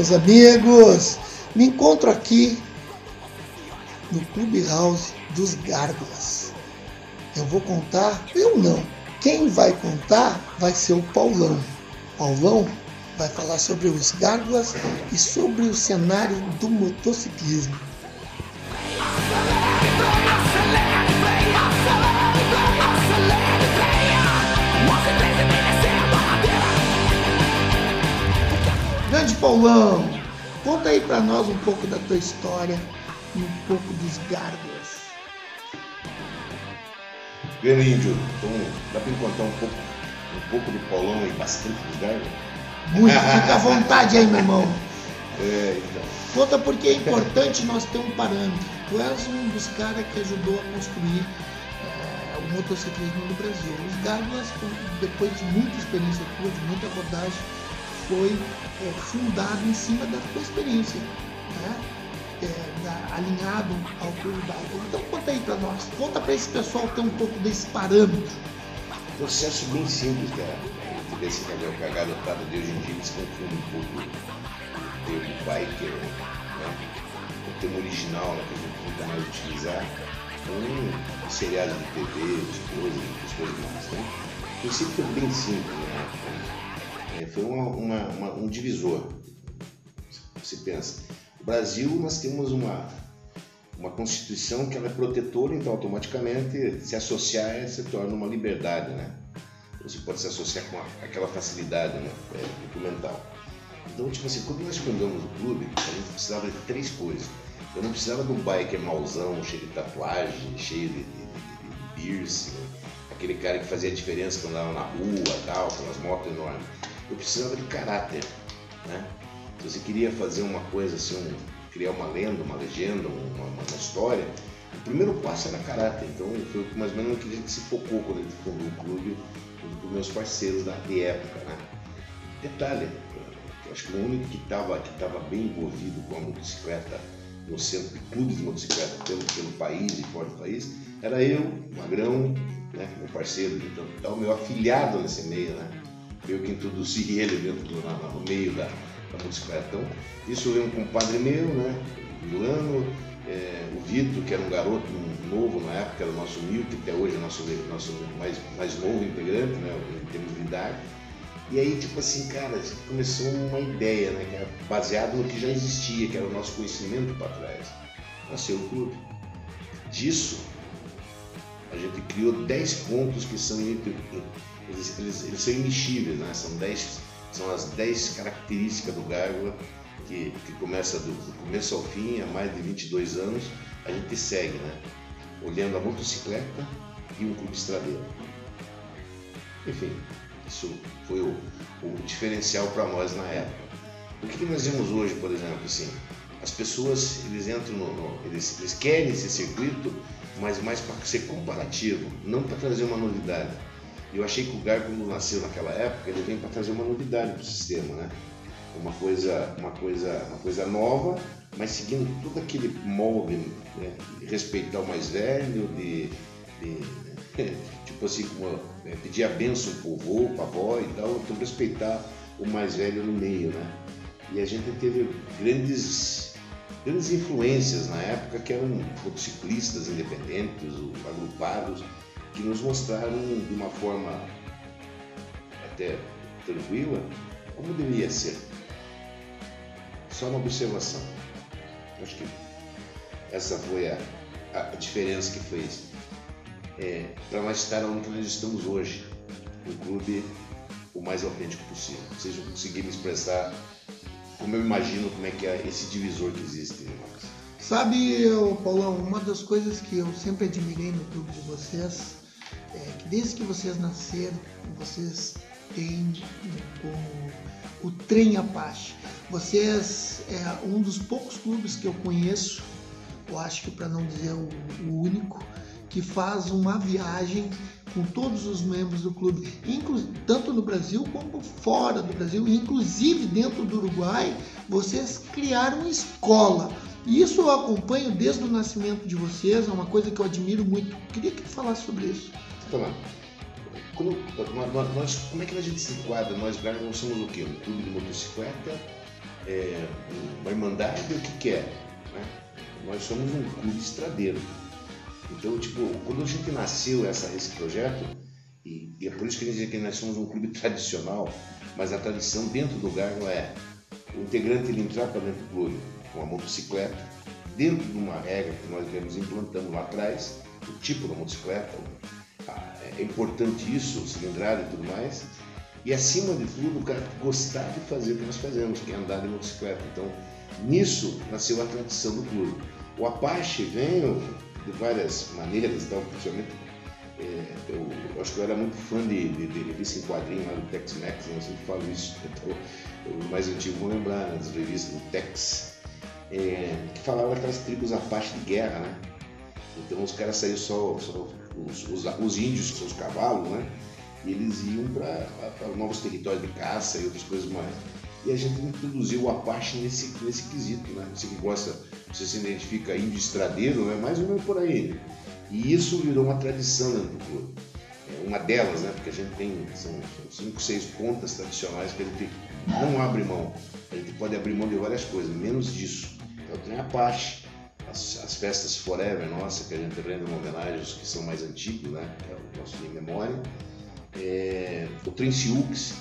meus amigos! Me encontro aqui no Clubhouse dos Gárgulas. Eu vou contar, eu não. Quem vai contar vai ser o Paulão. Paulão vai falar sobre os Gárgulas e sobre o cenário do motociclismo. Grande Paulão, conta aí pra nós um pouco da tua história e um pouco dos Gárgulas. Grande Índio, então dá pra contar um pouco do Paulão e bastante dos Gárgulas? Muito, fica à vontade aí, meu irmão. Então. Conta porque é importante nós ter um parâmetro. Tu és um dos caras que ajudou a construir o motociclismo no Brasil. Os Gárgulas, depois de muita experiência tua, de muita rodagem, foi fundado em cima da tua experiência, né? Alinhado ao teu idade. Então conta aí para nós, conta para esse pessoal ter um pouco desse parâmetro. Processo bem simples, cara. Esse cagado de hoje em dia eles confundem um pouco o termo biker, né? O termo original, né, que a gente nunca mais utilizar, com seriado de TV, de coisas mais, né? O princípio foi bem simples, né? Foi um divisor. Você pensa, no Brasil nós temos uma Constituição que ela é protetora, então automaticamente se associar se torna uma liberdade, né? Você pode se associar com aquela facilidade, né, documental. Então, tipo assim, quando nós fundamos o clube, a gente precisava de três coisas. Eu não precisava do biker mauzão, cheio de tatuagem, cheio de piercing, aquele cara que fazia a diferença quando andava na rua, tal, com as motos enormes. Eu precisava de caráter, né? Se você queria fazer uma coisa assim, criar uma lenda, uma legenda, uma história, o primeiro passo era caráter. Então foi mais ou menos o que a gente se focou quando a gente fundou o clube, com meus parceiros de época, né? Detalhe, eu acho que o único que estava bem envolvido com a motocicleta no centro de clubes de motocicleta pelo país e fora do país era eu, Magrão, né, meu parceiro, então meu afilhado nesse meio, né? Eu que introduzi ele dentro no meio da motocicleta. Então, isso veio um compadre meu, né? O Milano, o Vitor, que era um garoto novo na época, era o nosso Milton, que até hoje é o nosso mais novo integrante, né? Em termos de idade. E aí, tipo assim, cara, começou uma ideia, né? Que era baseado no que já existia, que era o nosso conhecimento para trás. Nasceu o clube. Disso, a gente criou 10 pontos que são eles são imexíveis, né? São as 10 características do Gárgula que começa do começo ao fim, há mais de 22 anos, a gente segue, né? Olhando a motocicleta e um clube estradeiro. Enfim, isso foi o diferencial para nós na época. O que nós vemos hoje, por exemplo, assim, as pessoas, eles entram eles querem esse circuito, mas mais para ser comparativo, não para trazer uma novidade. Eu achei que o Gárgula, quando nasceu naquela época, ele vem para trazer uma novidade para o sistema, né? Uma coisa nova, mas seguindo todo aquele molde, né? De respeitar o mais velho, tipo assim, como pedir a bênção para o vô, para a avó e tal, então respeitar o mais velho no meio, né? E a gente teve grandes influências na época que eram motociclistas independentes, agrupados, que nos mostraram de uma forma até tranquila como deveria ser. Só uma observação. Acho que essa foi a diferença que fez para nós estar onde nós estamos hoje, no clube o mais autêntico possível. Vocês vão conseguir me expressar como eu imagino como é que é esse divisor que existe em nós. Sabe, Paulão, uma das coisas que eu sempre admirei no clube de vocês é que desde que vocês nasceram, vocês têm o trem Apache. Vocês é um dos poucos clubes que eu conheço, eu acho que para não dizer o único, que faz uma viagem com todos os membros do clube, tanto no Brasil como fora do Brasil, inclusive dentro do Uruguai, vocês criaram escola. E isso eu acompanho desde o nascimento de vocês, é uma coisa que eu admiro muito. Queria que tu falasse sobre isso. Como é que a gente se enquadra? Nós somos o quê? Um clube de motocicleta uma irmandade, o que é? Né? Nós somos um clube estradeiro. Então, tipo, quando a gente nasceu esse projeto, e é por isso que a gente diz que nós somos um clube tradicional, mas a tradição dentro do Gárgula é o integrante ele entrar para dentro do clube com a motocicleta, dentro de uma regra que nós viemos implantando lá atrás, o tipo da motocicleta, é importante isso, o cilindrado e tudo mais, e acima de tudo o cara gostar de fazer o que nós fazemos, que é andar de motocicleta. Então, nisso nasceu a tradição do clube. O Apache veio de várias maneiras, então, principalmente, eu acho que eu era muito fã de revista em quadrinho lá do Tex-Mex, eu sempre falo isso, então, os mais antigos vão lembrar, né, das revistas do Tex, que falava daquelas tribos Apache de guerra, né? Então os caras saíam só os índios com seus cavalos, né? E eles iam para novos territórios de caça e outras coisas mais. E a gente introduziu o Apache nesse quesito, né? Você que gosta, você se identifica índio estradeiro, né? Mais ou menos por aí. E isso virou uma tradição dentro do clube. Uma delas, né? Porque a gente são 5, 6 pontas tradicionais que a gente não abre mão. A gente pode abrir mão de várias coisas, menos disso. Então tem Apache, as festas Forever, nossa, que a gente rende uma homenagem aos que são mais antigos, né? Que é o nosso de memória. O Trenciux,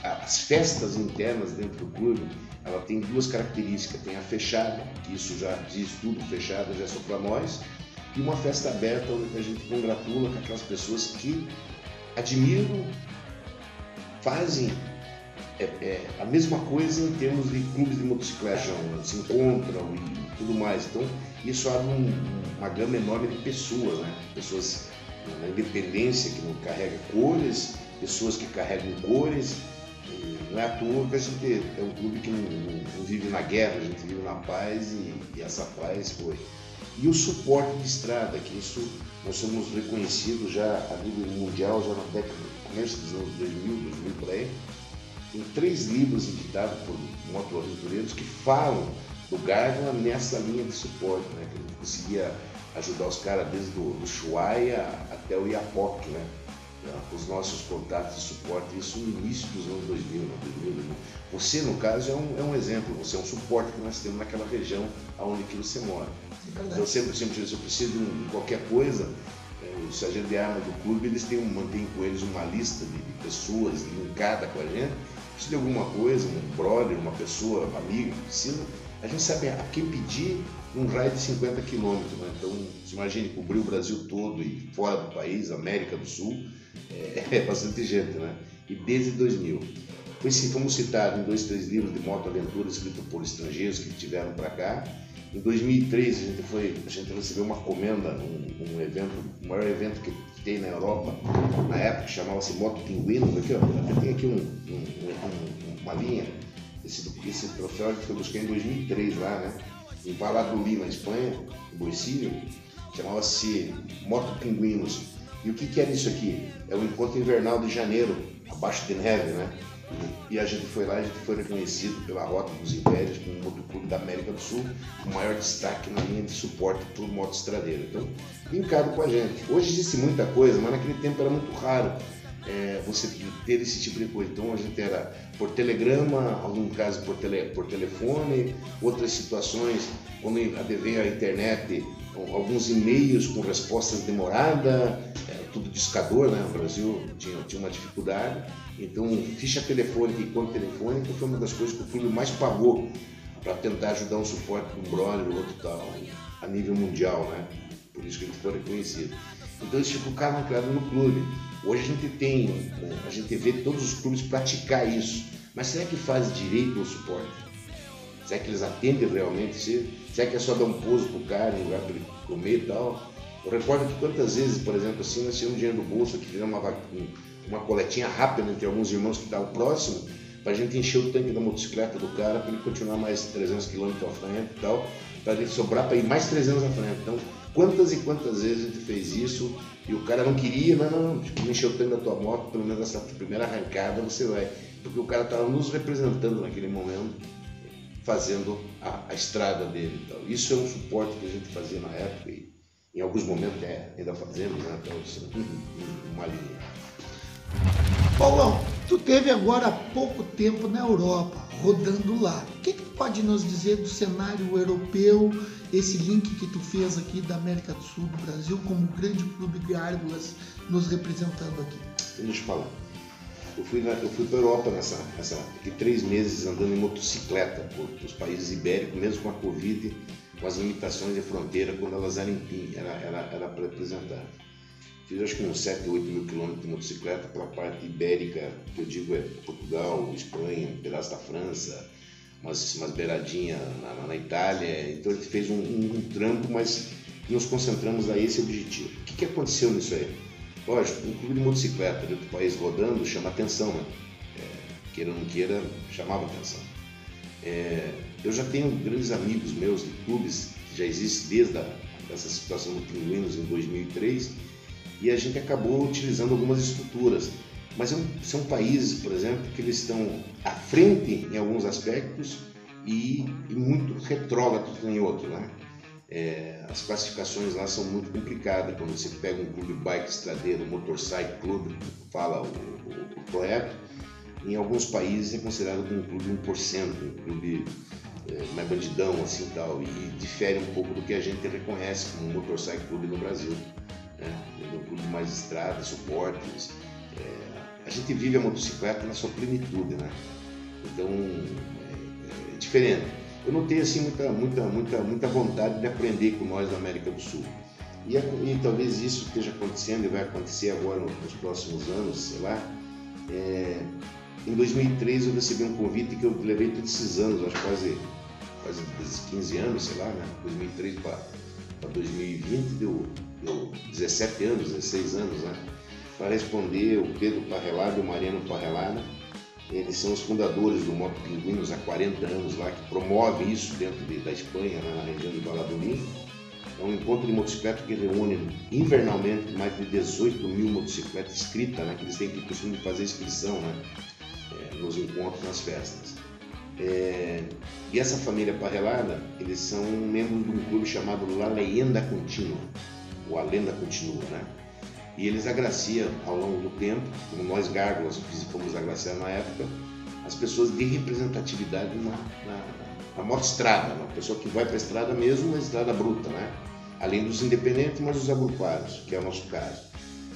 as festas internas dentro do clube, ela tem 2 características. Tem a fechada, que isso já diz tudo, fechada já é só para nós, e uma festa aberta onde a gente congratula com aquelas pessoas que admiram, fazem a mesma coisa em termos de clubes de motocicleta, se encontram e tudo mais. Então isso abre uma gama enorme de pessoas, né? Pessoas na independência que não carregam cores, pessoas que carregam cores. Não é à toa que a gente é um clube que não vive na guerra, a gente vive na paz e essa paz foi. E o suporte de estrada, que isso nós somos reconhecidos já a nível mundial, já na década, começo dos anos 2000 por aí. Tem 3 livros editados por motoaventureiros que falam do Gárgula nessa linha de suporte, né? Que a gente conseguia ajudar os caras desde o Ushuaia até o Iapoque, né? Os nossos contatos de suporte, isso no início dos anos 2000, né? 2000. Você, no caso, é um exemplo, você é um suporte que nós temos naquela região onde que você mora. Então, eu sempre digo, se eu preciso de qualquer coisa, o sargento de arma do clube, eles mantêm com eles uma lista de pessoas linkada com a gente. Se de alguma coisa, um brother, uma pessoa, uma amiga que precisa, a gente sabe a quem pedir num raio de 50 quilômetros, né? Então, se imagine cobrir o Brasil todo e fora do país, América do Sul, é bastante gente, né? E desde 2000. Fomos citados em 2, 3 livros de moto-aventura escritos por estrangeiros que tiveram para cá. Em 2003 a gente recebeu uma comenda num evento, o maior evento que tem na Europa, na época, chamava-se Moto Pinguino. Aqui, ó, tem aqui uma linha, esse troféu a gente foi buscar em 2003 lá, né? Em Valladolid, na Espanha, em Boicílio, chamava-se Moto Pinguinos. E o que era isso aqui? É o encontro invernal de janeiro, abaixo de neve, né? E a gente foi lá, a gente foi reconhecido pela Rota dos Impérios como o motoclube da América do Sul, com o maior destaque na linha de suporte para o moto estradeiro. Então, linkado com a gente. Hoje existe muita coisa, mas naquele tempo era muito raro você ter esse tipo de coisa. Então a gente era por telegrama, algum caso por telefone, outras situações, quando adveio a internet, alguns e-mails com respostas demoradas, tudo discador, né? O Brasil tinha uma dificuldade. Então, ficha telefônica e conta telefônica foi uma das coisas que o clube mais pagou para tentar ajudar um suporte de um brother ou outro tal, a nível mundial, né? Por isso que ele foi reconhecido. Então, isso ficou claro no clube. Hoje a gente vê todos os clubes praticar isso. Mas será que faz direito ao suporte? Será que eles atendem realmente? Será que é só dar um pouso pro cara em lugar para ele comer e tal? Eu recordo que quantas vezes, por exemplo, assim, nós tiramos dinheiro do bolso, que fizemos uma coletinha rápida entre alguns irmãos que estavam próximos, para a gente encher o tanque da motocicleta do cara, para ele continuar mais 300 km à frente e tal, para ele sobrar para ir mais 300 à frente. Então, quantas e quantas vezes a gente fez isso e o cara não queria, não, encher o tanque da tua moto, pelo menos essa primeira arrancada você vai. Porque o cara estava nos representando naquele momento, fazendo a estrada dele e tal. Isso é um suporte que a gente fazia na época e em alguns momentos ainda fazemos, né? Então, isso é uma linha. Paulão, Tu teve agora há pouco tempo na Europa, rodando lá. O que tu pode nos dizer do cenário europeu, esse link que tu fez aqui da América do Sul, do Brasil, como grande clube Gárgulas nos representando aqui? Deixa eu te falar. Eu fui para a Europa aqui 3 meses andando em motocicleta por os países ibéricos, mesmo com a Covid, com as limitações de fronteira, quando elas eram era para apresentar. Fiz acho que uns 7, 8 mil quilômetros de motocicleta pela parte ibérica, que eu digo é Portugal, Espanha, um pedaço da França, umas beiradinhas na Itália. Então a gente fez um trampo, mas nos concentramos a esse objetivo. O que aconteceu nisso aí? Lógico, um clube de motocicleta de outro país rodando chama atenção, né? Queira ou não queira, chamava atenção. Eu já tenho grandes amigos meus de clubes que já existem desde essa situação do Pinguinos em 2003, e a gente acabou utilizando algumas estruturas. Mas são países, por exemplo, que eles estão à frente em alguns aspectos e muito retrógrados em outros, né? As classificações lá são muito complicadas. Quando você pega um clube bike estradeiro, motorcycle club, fala o correto, em alguns países é considerado como um clube 1%, um clube mais bandidão assim tal, e difere um pouco do que a gente reconhece como um motorcycle club no Brasil, né? É um clube mais estrada, suportes. A gente vive a motocicleta na sua plenitude, né? Então é diferente. Eu não tenho assim muita vontade de aprender com nós da América do Sul. E talvez isso esteja acontecendo e vai acontecer agora nos próximos anos, sei lá. Em 2003 eu recebi um convite que eu levei todos esses anos, acho quase 15 anos, sei lá, né? 2003 para 2020 deu 17 anos, 16 anos, né? Para responder, o Pedro Parrelada e o Mariano Parrelada. Eles são os fundadores do Moto Pinguinos há 40 anos lá, que promove isso dentro da Espanha, na região de Valladolid. É um encontro de motocicleta que reúne invernalmente mais de 18 mil motocicletas inscritas, né, que eles têm que costume fazer inscrição, né, nos encontros, nas festas. E essa família Parrelada, eles são membros de um clube chamado La Leyenda Continua, ou A Lenda Continua, né? E eles agraciam ao longo do tempo, como nós Gárgulas fomos agraciar na época, as pessoas de representatividade na motoestrada, uma pessoa que vai para a estrada mesmo, uma estrada bruta, né? Além dos independentes, mas os agrupados, que é o nosso caso.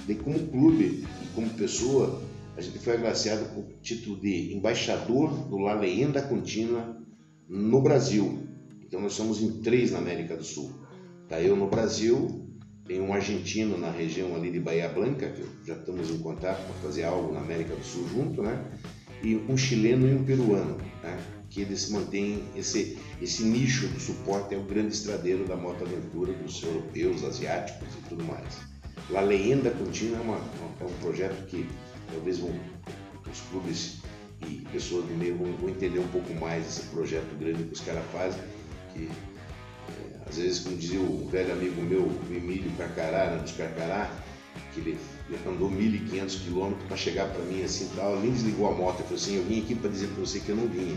E como clube e como pessoa, a gente foi agraciado com o título de embaixador do La Leyenda Continua no Brasil. Então nós somos em 3 na América do Sul. Tá eu no Brasil. Tem um argentino na região ali de Bahia Blanca, que já estamos em contato para fazer algo na América do Sul junto, né? E um chileno e um peruano, né? Que eles mantêm esse nicho do suporte ao grande estradeiro da moto aventura dos europeus, asiáticos e tudo mais. La Leyenda Continua é um projeto que talvez os clubes e pessoas do meio vão entender um pouco mais esse projeto grande que os caras fazem, que às vezes, como dizia o velho amigo meu, o Emílio Carcará, né, dos Carcará, que ele andou 1.500 quilômetros para chegar para mim assim tal, ele nem desligou a moto, ele falou assim, eu vim aqui para dizer para você que eu não vinha.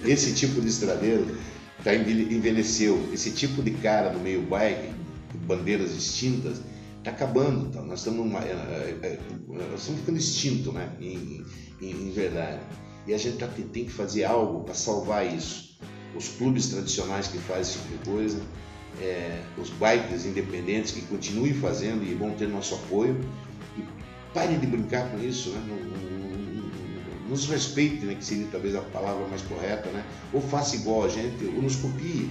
Esse tipo de estradeiro envelheceu, esse tipo de cara no meio bike, bandeiras extintas, está acabando, tá? Nós estamos ficando extinto, né? Em verdade. E a gente tem que fazer algo para salvar isso. Os clubes tradicionais que fazem esse tipo de coisa, os bikers independentes que continuem fazendo e vão ter nosso apoio. E parem de brincar com isso, né? Nos respeite, né? Que seria talvez a palavra mais correta, né? Ou faça igual a gente, ou nos copie.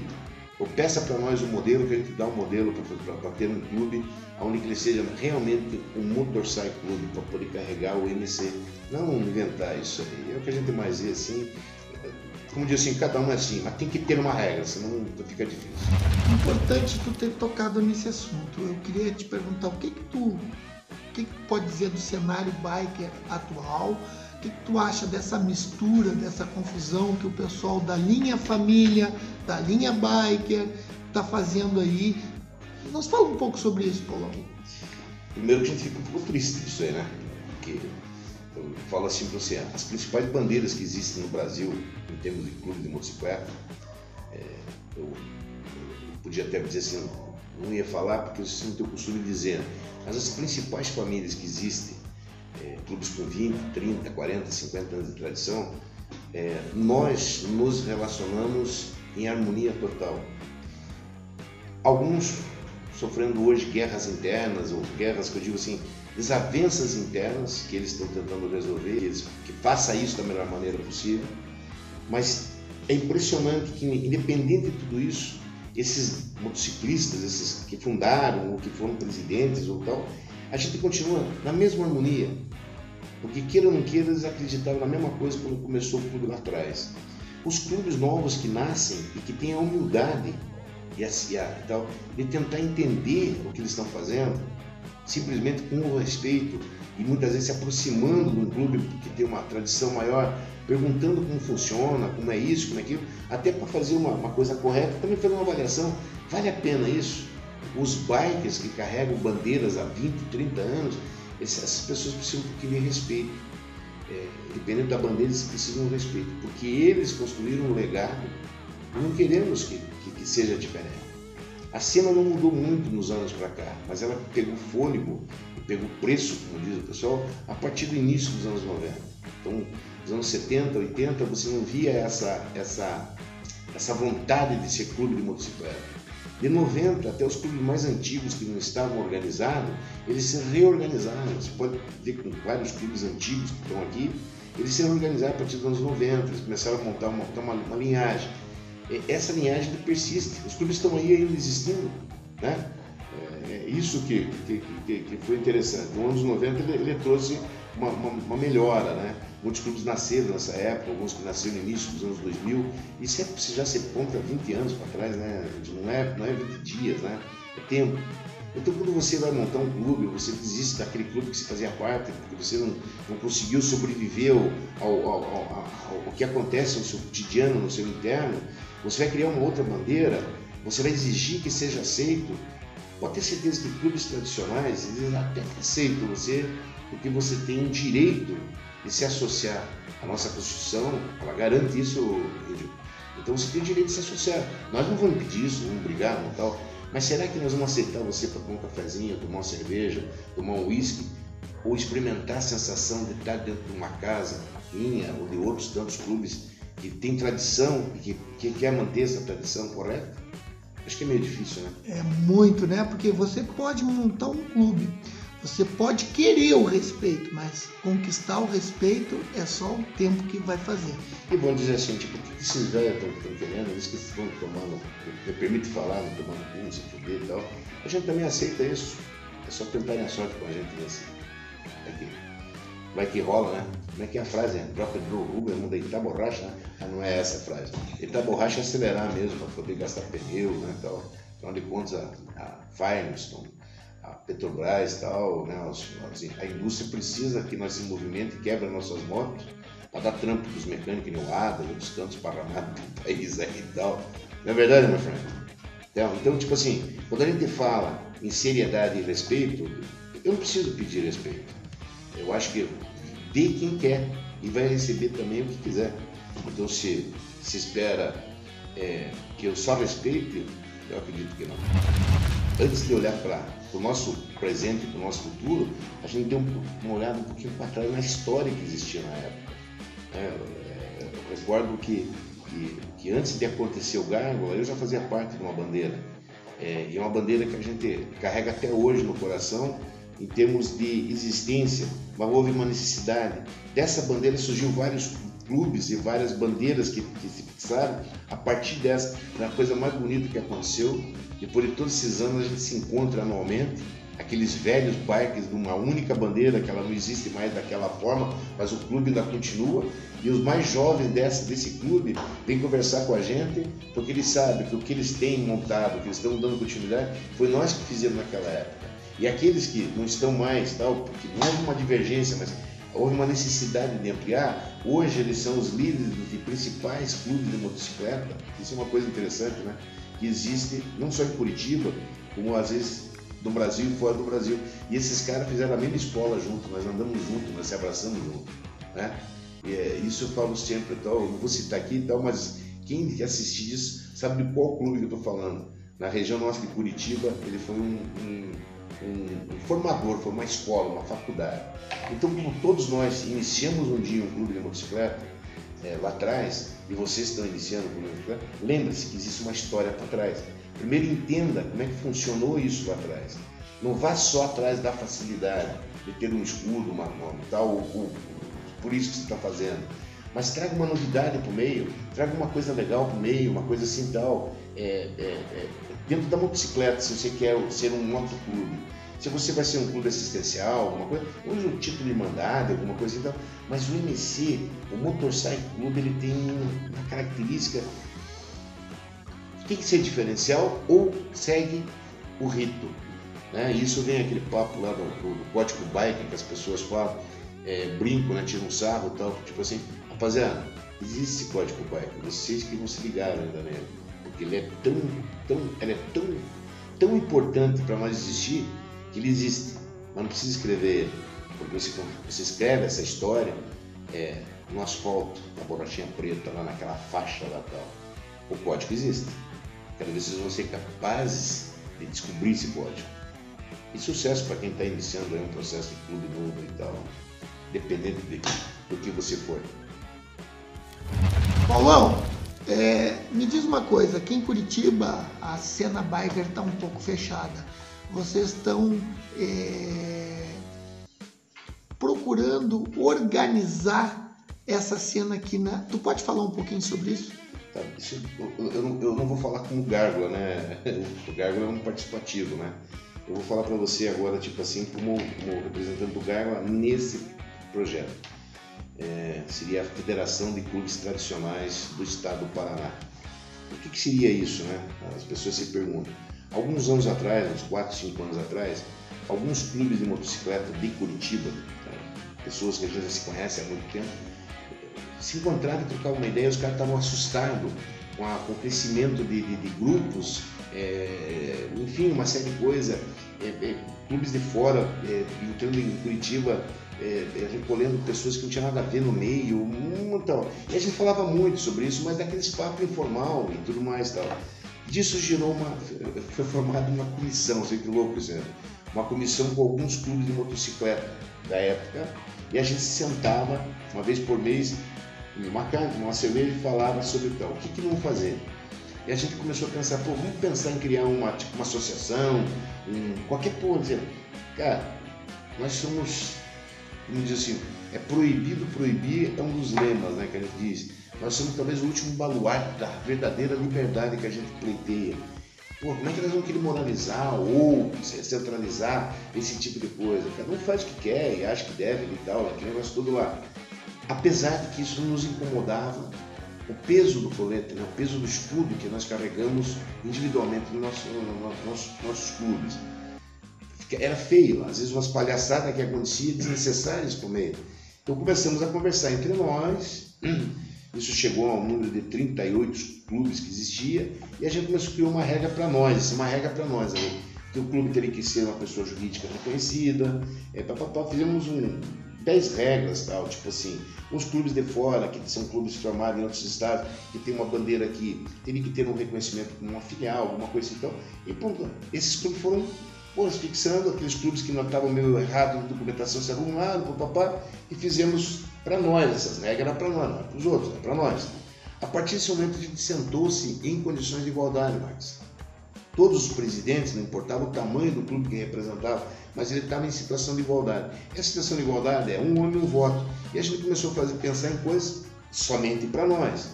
Ou peça para nós um modelo, que a gente dá um modelo para ter um clube onde ele seja realmente um motorcycle clube para poder carregar o MC. Não inventar isso aí. É o que a gente mais vê assim. Como diz assim, cada um é assim, mas tem que ter uma regra, senão fica difícil. Importante tu ter tocado nesse assunto. Eu queria te perguntar o que tu pode dizer do cenário biker atual? O que tu acha dessa mistura, dessa confusão que o pessoal da linha família, da linha biker está fazendo aí? Nos fala um pouco sobre isso, Paulão. Primeiro que a gente fica um pouco triste disso aí, né? Porque eu falo assim para você, as principais bandeiras que existem no Brasil em termos de clube de motocicleta, eu podia até dizer assim, não ia falar porque vocês não têm o costume de dizer, mas as principais famílias que existem, clubes com 20, 30, 40, 50 anos de tradição, nós nos relacionamos em harmonia total. Alguns sofrendo hoje guerras internas, ou guerras que eu digo assim, desavenças internas que eles estão tentando resolver, que faça isso da melhor maneira possível, mas é impressionante que, independente de tudo isso, esses motociclistas, esses que fundaram ou que foram presidentes ou tal, a gente continua na mesma harmonia, porque queira ou não queira, eles acreditavam na mesma coisa quando começou o clube lá atrás. Os clubes novos que nascem e que têm a humildade e tal, de tentar entender o que eles estão fazendo, simplesmente com o respeito, e muitas vezes se aproximando de um clube que tem uma tradição maior, perguntando como funciona, como é isso, como é aquilo, até para fazer uma coisa correta, também fazer uma avaliação, vale a pena isso? Os bikers que carregam bandeiras há 20, 30 anos, essas pessoas precisam um pouquinho de respeito. Dependendo da bandeira, eles precisam de respeito, porque eles construíram um legado e não queremos que seja diferente. A cena não mudou muito nos anos para cá, mas ela pegou fôlego e pegou preço, como diz o pessoal, a partir do início dos anos 90. Então, nos anos 70, 80, você não via essa vontade de ser clube de motocicleta. De 90 até os clubes mais antigos que não estavam organizados, eles se reorganizaram. Você pode ver com vários clubes antigos que estão aqui, eles se reorganizaram a partir dos anos 90, eles começaram a montar uma linhagem. Essa linhagem persiste, os clubes estão aí ainda existindo, né? Isso que foi interessante. Nos anos 90 ele trouxe uma melhora, né? Muitos clubes nasceram nessa época, alguns que nasceram no início dos anos 2000, e sempre já se conta 20 anos para trás, né? Não é 20 dias, né? É tempo. Então, quando você vai montar um clube, você desiste daquele clube que você fazia parte, porque você não conseguiu sobreviver ao que acontece no seu cotidiano, no seu interno, você vai criar uma outra bandeira, você vai exigir que seja aceito. Pode ter certeza que clubes tradicionais, eles até aceitam você, porque você tem o direito de se associar. A nossa Constituição, ela garante isso, Índio. Então você tem o direito de se associar. Nós não vamos pedir isso, não vamos brigar, não tal. Mas será que nós vamos aceitar você para tomar um cafezinho, tomar uma cerveja, tomar um uísque, ou experimentar a sensação de estar dentro de uma casa minha ou de outros tantos clubes que tem tradição e que quer manter essa tradição correta? Acho que é meio difícil, né? É muito, né? Porque você pode montar um clube, você pode querer o respeito, mas conquistar o respeito é só o tempo que vai fazer. E vão dizer assim, tipo, o que esses velhos estão querendo? Eles que estão tomando, me permite falar, não tomando vinho, se fuder e tal. A gente também aceita isso. É só tentarem a sorte com a gente nesse. Vai que rola, né? Como é que é a frase? Troca de Uber, não deitar borracha, né? Ah, não é essa a frase. Deitar borracha é acelerar mesmo, para poder gastar pneu, né? Tal. Afinal de contas, a Firestone, a Petrobras e tal, né? A indústria precisa que nós se movimente e quebre nossas motos para dar trampo para os mecânicos em Ada, outros cantos parramados do país aí e tal. Não é verdade, meu friend? Então, tipo assim, quando a gente fala em seriedade e respeito, eu não preciso pedir respeito. Eu acho que dê quem quer e vai receber também o que quiser. Então, se espera que eu só respeite, eu acredito que não. Antes de olhar para o nosso presente e para o nosso futuro, a gente deu uma olhada um pouquinho para trás na história que existia na época. Eu recordo que antes de acontecer o Gárgula, eu já fazia parte de uma bandeira. E é uma bandeira que a gente carrega até hoje no coração, em termos de existência, mas houve uma necessidade. Dessa bandeira surgiu vários clubes e várias bandeiras que se fixaram a partir dessa. Foi a coisa mais bonita que aconteceu. Depois de todos esses anos a gente se encontra anualmente, aqueles velhos bikes de uma única bandeira, que ela não existe mais daquela forma, mas o clube ainda continua, e os mais jovens desse clube vêm conversar com a gente, porque eles sabem que o que eles têm montado, que eles estão dando continuidade, foi nós que fizemos naquela época. E aqueles que não estão mais, tal, porque não houve uma divergência, mas houve uma necessidade de ampliar, hoje eles são os líderes de principais clubes de motocicleta. Isso é uma coisa interessante, né? Que existe não só em Curitiba, como às vezes no Brasil e fora do Brasil. E esses caras fizeram a mesma escola junto, nós andamos juntos, nós se abraçamos juntos, né? E isso eu falo sempre, tal, não vou citar aqui e tal, mas quem assistir isso sabe de qual clube que eu estou falando. na região nossa de Curitiba, ele foi um formador, foi uma escola, uma faculdade. Então, como todos nós iniciamos um dia um clube de motocicleta, lá atrás, e vocês estão iniciando o clube de motocicleta, lembre-se que existe uma história para trás. Primeiro entenda como é que funcionou isso lá atrás. Não vá só atrás da facilidade de ter um escudo, uma tal, por isso que você está fazendo. Mas traga uma novidade para o meio, traga uma coisa legal para o meio, uma coisa assim tal. Dentro da motocicleta, se você quer ser um motoclube, se você vai ser um clube assistencial, alguma coisa, use o título de irmandade, alguma coisa assim tal. Mas o MC, o Motorcycle Club, ele tem uma característica, tem que ser diferencial ou segue o rito. Né? Isso vem aquele papo lá do código bike que as pessoas falam, brinco, né? Tiram um sarro e tal, tipo assim, rapaziada, existe esse código bike, vocês que não se ligaram ainda nele, porque ele é tão importante para nós existir, que ele existe, mas não precisa escrever ele, porque você escreve essa história no asfalto, na borrachinha preta, lá naquela faixa lá tal. O código existe. Quero ver se vocês vão ser capazes de descobrir esse código. E sucesso para quem está iniciando um processo de clube novo e tal, dependendo do que você for. Paulão, me diz uma coisa, aqui em Curitiba a cena biker está um pouco fechada. Vocês estão procurando organizar essa cena aqui na... Tu pode falar um pouquinho sobre isso? Tá, eu não vou falar como Gárgula, né? O Gárgula é um participativo, né? Eu vou falar para você agora, tipo assim, como representante do Gárgula nesse projeto. Seria a Federação de Clubes Tradicionais do Estado do Paraná. O que seria isso, né? As pessoas se perguntam. Alguns anos atrás, uns 4, 5 anos atrás, alguns clubes de motocicleta de Curitiba, pessoas que a gente já se conhece há muito tempo, se encontraram e trocavam uma ideia, os caras estavam assustados com o crescimento de grupos, enfim, uma série de coisas, clubes de fora entrando em Curitiba, recolhendo pessoas que não tinham nada a ver no meio, tal. E a gente falava muito sobre isso, mas daqueles papos informal e tudo mais tal. Disso foi formada uma comissão, sei que louco isso, né? Uma comissão com alguns clubes de motocicleta da época, e a gente se sentava uma vez por mês numa cerveja e falava sobre tal, o que vamos fazer? E a gente começou a pensar, vamos pensar em criar uma associação, qualquer coisa. Cara, nós somos, como diz assim, proibido proibir, é um dos lemas, né, que a gente diz. Nós somos talvez o último baluarte da verdadeira liberdade que a gente pleiteia. Como é que nós vamos querer moralizar ou centralizar esse tipo de coisa? Cada um faz o que quer e acha que deve e tal, aquele negócio todo lá. Apesar de que isso nos incomodava, o peso do colete, né, o peso do escudo que nós carregamos individualmente nos nossos clubes. Era feio, às vezes umas palhaçadas que aconteciam desnecessárias por meio. Então começamos a conversar entre nós. Isso chegou ao número de 38 clubes que existia, e a gente começou a criar uma regra para nós, né? Que o clube teria que ser uma pessoa jurídica reconhecida, fizemos 10 regras, tal, tipo assim, os clubes de fora, que são clubes formados em outros estados, que tem uma bandeira aqui, teria que ter um reconhecimento como uma filial, alguma coisa assim, então, e pronto, esses clubes foram fixando, aqueles clubes que não estavam meio errados na documentação se arrumaram, e fizemos para nós, essas regras eram para nós, não para os outros, era para nós. A partir desse momento a gente sentou-se em condições de igualdade, Marcos. Todos os presidentes, não importava o tamanho do clube que representava, mas ele estava em situação de igualdade. Essa situação de igualdade é um homem, um voto. E a gente começou a pensar em coisas somente para nós.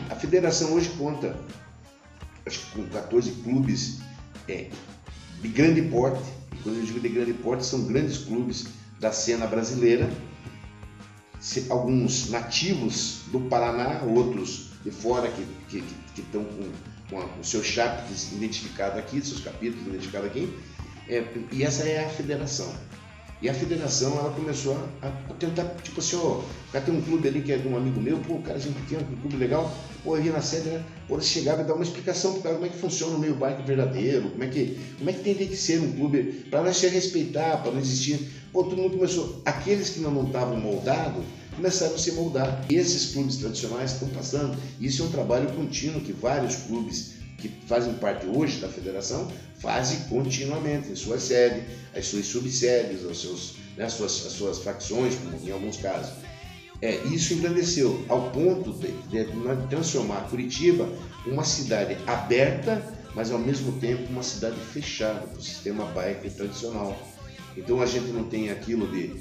A federação hoje conta, acho que com 14 clubes de grande porte. E quando eu digo de grande porte, são grandes clubes da cena brasileira. Alguns nativos do Paraná, outros de fora que estão com o seu chapter identificado aqui, seus capítulos identificados aqui, e essa é a federação. E a federação, ela começou a tentar, tipo assim, o cara tem um clube ali que é de um amigo meu, o cara é gente pequeno, um clube legal, eu ia na sede, né, você chegava e dava uma explicação pro cara como é que funciona o meio bike verdadeiro, como é que tem que ser um clube, para nós se respeitar, para não existir. Todo mundo começou, aqueles que não estavam moldados, começaram a se moldar. E esses clubes tradicionais estão passando. Isso é um trabalho contínuo que vários clubes que fazem parte hoje da federação fazem continuamente em sua sede, as suas subsedes, as suas facções, como em alguns casos. Isso engrandeceu ao ponto de transformar Curitiba uma cidade aberta, mas ao mesmo tempo uma cidade fechada para o sistema bike tradicional. Então a gente não tem aquilo de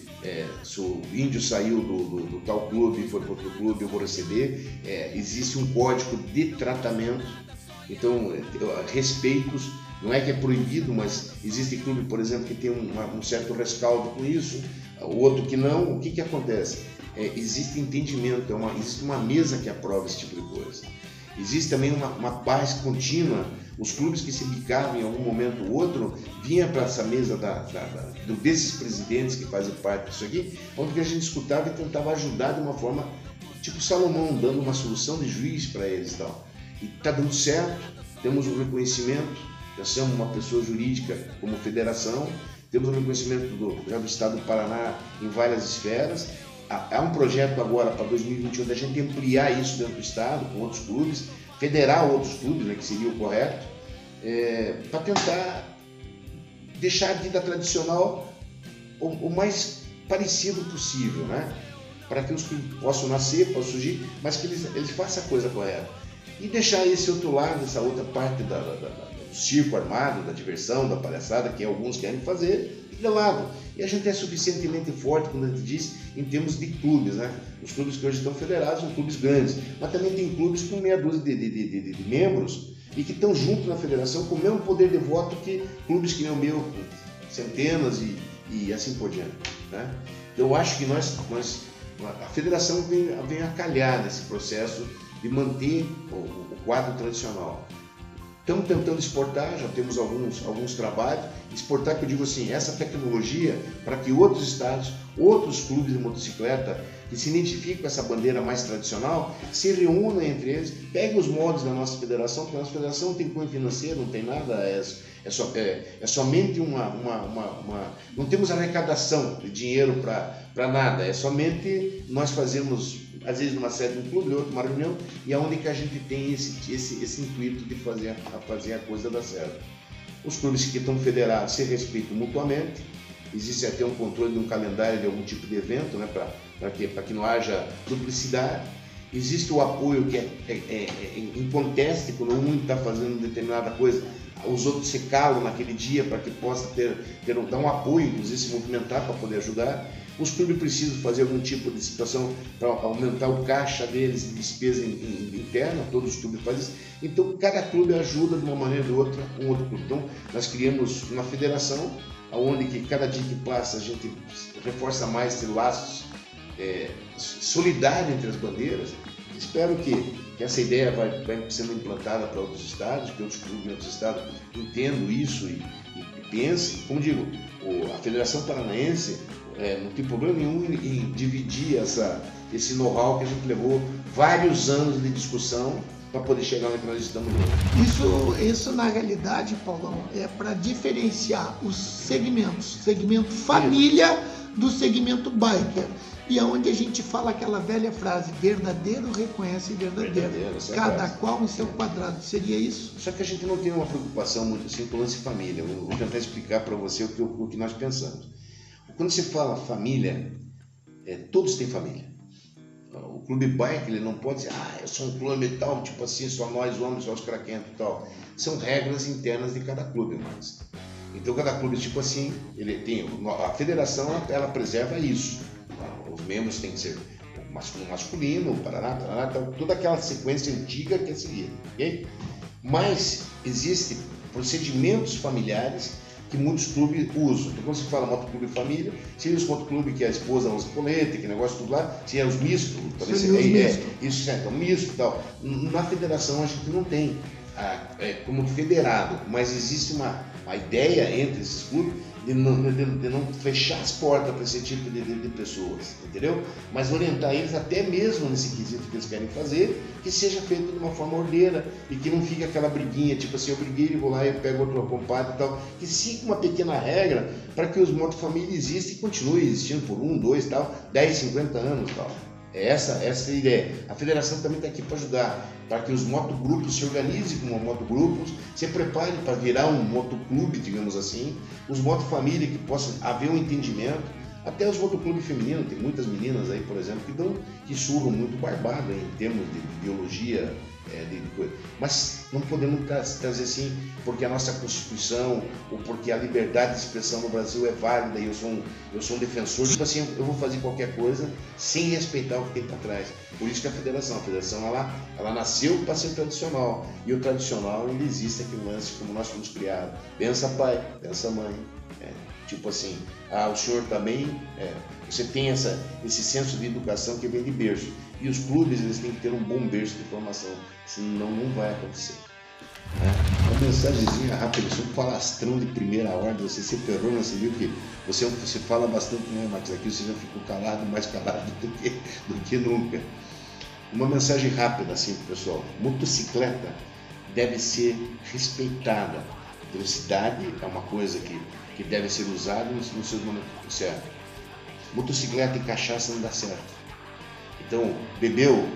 se o índio saiu do tal clube e foi para outro clube, eu vou receber. Existe um código de tratamento, então respeitos, não é que é proibido, mas existe clube, por exemplo, que tem um certo rescaldo com isso, o outro que não. O que acontece? Existe entendimento, existe uma mesa que aprova esse tipo de coisa. Existe também uma paz contínua. Os clubes que se bicavam em algum momento ou outro vinham para essa mesa desses presidentes que fazem parte disso aqui, onde a gente escutava e tentava ajudar de uma forma tipo Salomão, dando uma solução de juiz para eles e tal. E está dando certo, temos um reconhecimento, já somos uma pessoa jurídica como federação, temos um reconhecimento do Estado do Paraná em várias esferas. Há um projeto agora para 2021 da gente ampliar isso dentro do Estado, com outros clubes, federar outros clubes, né, que seria o correto, para tentar deixar a vida tradicional o mais parecido possível, né? Para que os clubes possam nascer, possam surgir, mas que eles façam a coisa correta. E deixar esse outro lado, essa outra parte do circo armado, da diversão, da palhaçada, que alguns querem fazer, de lado. E a gente é suficientemente forte, como a gente disse, em termos de clubes, né? Os clubes que hoje estão federados são clubes grandes, mas também tem clubes com meia dúzia de membros e que estão juntos na federação com o mesmo poder de voto que clubes que nem o meu, com centenas e assim por diante, né? Então, eu acho que a federação vem a calhar nesse processo de manter o quadro tradicional. Estamos tentando exportar, já temos alguns trabalhos, exportar, que eu digo assim, essa tecnologia para que outros estados, outros clubes de motocicleta que se identificam com essa bandeira mais tradicional, se reúnam entre eles, peguem os moldes da nossa federação, porque a nossa federação não tem cunho financeiro, não tem nada, é somente não temos arrecadação de dinheiro para nada, é somente nós fazemos, às vezes numa sede de um clube, outra uma reunião, e é onde que a gente tem esse intuito de fazer a coisa dar certo. Os clubes que estão federados se respeitam mutuamente, existe até um controle de um calendário de algum tipo de evento, né, para que não haja duplicidade. Existe o apoio que é inconteste, quando um está fazendo determinada coisa, os outros se calam naquele dia para que possa dar um apoio, inclusive se movimentar para poder ajudar. Os clubes precisam fazer algum tipo de situação para aumentar o caixa deles de despesa interna, todos os clubes fazem isso. Então, cada clube ajuda de uma maneira ou de outra um outro clube. Então, nós criamos uma federação, onde que cada dia que passa a gente reforça mais esse laços solidário entre as bandeiras. Espero que essa ideia vai sendo implantada para outros estados, que outros clubes em outros estados entendam isso e pensem. Como digo, a Federação Paranaense não tem problema nenhum em dividir esse know-how que a gente levou vários anos de discussão para poder chegar onde nós estamos hoje. Isso na realidade, Paulão, é para diferenciar os segmentos, segmento família do segmento biker. E é onde a gente fala aquela velha frase, verdadeiro reconhece verdadeiro. Cada qual em seu quadrado. Seria isso? Só que a gente não tem uma preocupação muito assim com o lance família. Eu vou tentar explicar para você o que nós pensamos. Quando você fala família, todos têm família. O clube bike, ele não pode dizer, eu sou um clube e tal, tipo assim, só nós homens, só os craquentos e tal. São regras internas de cada clube, mas. Então cada clube, tipo assim, ele tem. A federação, ela preserva isso. Os membros têm que ser masculino, paraná, toda aquela sequência antiga que é seguida, ok? Mas existem procedimentos familiares que muitos clubes usam. Então, quando se fala motoclube família, seria os motoclubes que a esposa usa colete, que negócio tudo lá, seria os mistos, isso é um misto e tal. Na federação a gente não tem como federado, mas existe uma ideia entre esses clubes de não fechar as portas para esse tipo de pessoas, entendeu? Mas orientar eles até mesmo nesse quesito que eles querem fazer, que seja feito de uma forma ordeira e que não fique aquela briguinha, tipo assim, eu briguei, vou lá e pego outro compadre e tal, que siga uma pequena regra para que os motofamílias existam e continuem existindo por 1, 2, tal, 10, 50 anos e tal. É essa a ideia. A federação também está aqui para ajudar, para que os motogrupos se organizem como motogrupos, se preparem para virar um motoclube, digamos assim, os motofamília que possam haver um entendimento, até os motoclubes femininos, tem muitas meninas aí, por exemplo, que surram muito barbado em termos de biologia, mas não podemos trazer assim, porque a nossa Constituição, ou porque a liberdade de expressão no Brasil é válida e eu sou um defensor, tipo assim, eu vou fazer qualquer coisa sem respeitar o que tem para trás. Por isso que a federação ela nasceu para ser tradicional, e o tradicional ele existe aqui no lance como nós fomos criados. Pensa pai, pensa mãe, tipo assim, o senhor também, você tem esse senso de educação que vem de berço. E os clubes, eles têm que ter um bom berço de formação, senão não vai acontecer. Uma mensagenzinha rápida, eu sou um falastrão de primeira ordem, você se ferrou, você viu que você fala bastante, né, Marcos? Aqui você já ficou calado, mais calado do que nunca. Uma mensagem rápida assim pro pessoal: motocicleta deve ser respeitada. Velocidade é uma coisa que deve ser usada nos seus momentos certos. Motocicleta e cachaça não dá certo. Então, bebeu,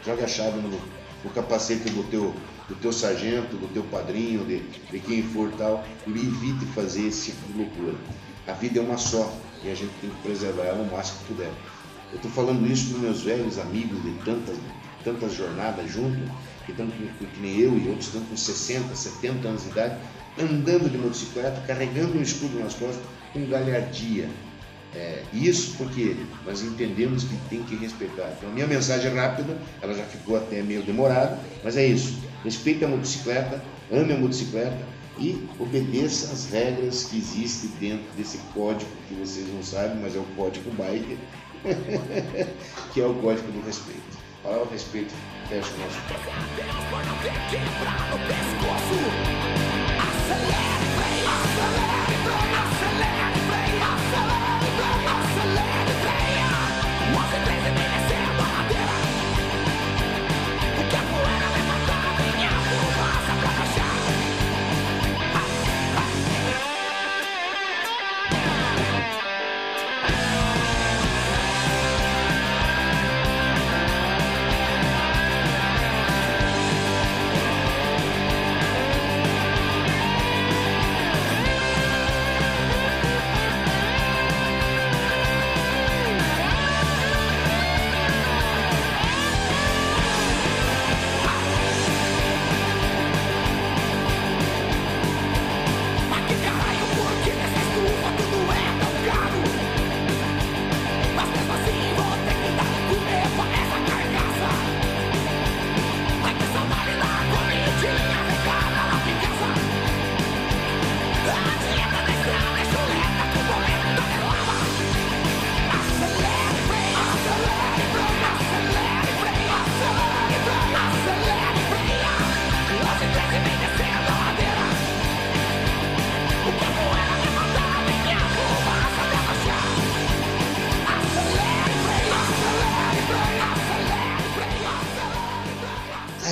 joga a chave no capacete do teu sargento, do teu padrinho, de quem for tal, e evite fazer esse tipo de loucura. A vida é uma só e a gente tem que preservar ela o máximo que puder. Eu estou falando isso dos meus velhos amigos de tantas jornadas juntos, que nem eu e outros estão com 60, 70 anos de idade, andando de motocicleta, carregando um escudo nas costas, com galhardia. Isso porque nós entendemos que tem que respeitar. Então a minha mensagem é rápida, ela já ficou até meio demorada, mas é isso: respeite a motocicleta, ame a motocicleta e obedeça as regras que existem dentro desse código que vocês não sabem, mas é o código bike, que é o código do respeito. Falar o respeito, fecha o nosso papo.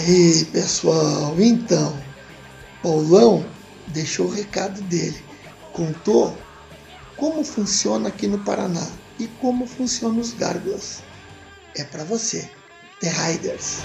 Aí, pessoal, então, Paulão deixou o recado dele, contou como funciona aqui no Paraná e como funcionam os gárgulas. É para você, The Riders.